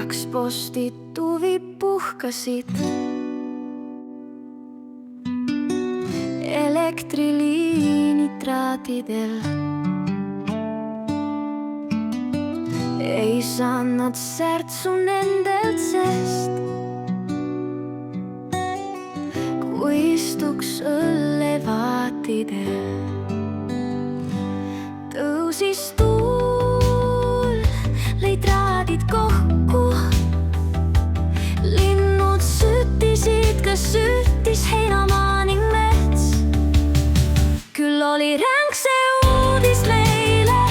Kaks postituvi puhkasid elektriliinitraatidel. Ei saa nad särtsu nendelt, sest kui istuks õllevaatidel, tõusis tuul, lõi traadid kokku. Linnud süttisid, kas süttis heinamaa ning mets. Küll oli ränk see uudis meile,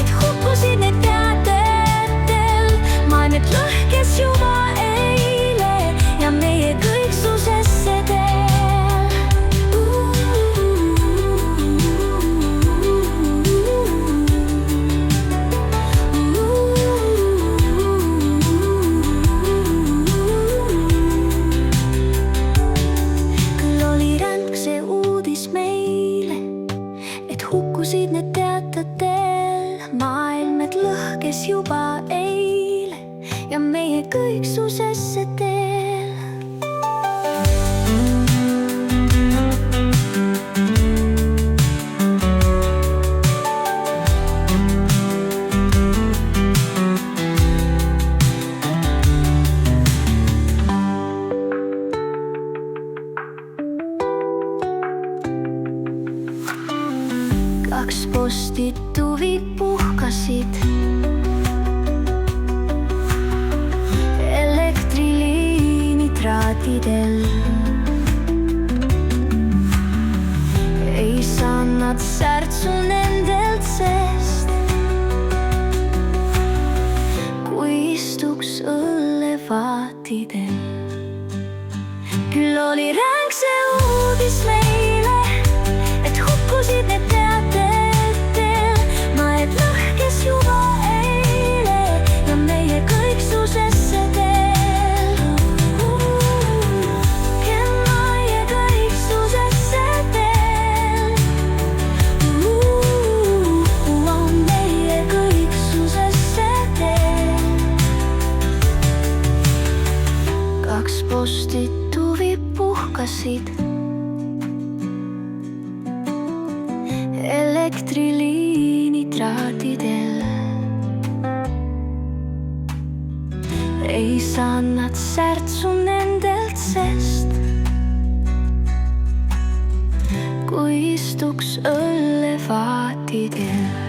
et hukkusid need teatetel. Maailm lõhkes juba eile ja meie kõiksusesse teel. Hukkusid need teatatel, maailm lõhkes juba eile ja meie kõiksusesse teel. Kaks postituvi puhkasid elektriliinitraatidel. Ei saa nad särtsu nendelt, sest kui istuks õllevaatidel. Küll oli ränk see uudis meile, et hukkusid need teatetel. Maailm lõhkes juba eile ja meie kõiksusesse teel. Ja meie kõiksusesse teel. Meie kõiksusesse teel. Kaks postituvi puhkasid elektriliinitraatidel. Ei saa nad särtsu nendelt, sest kui istuks õllevaatidel.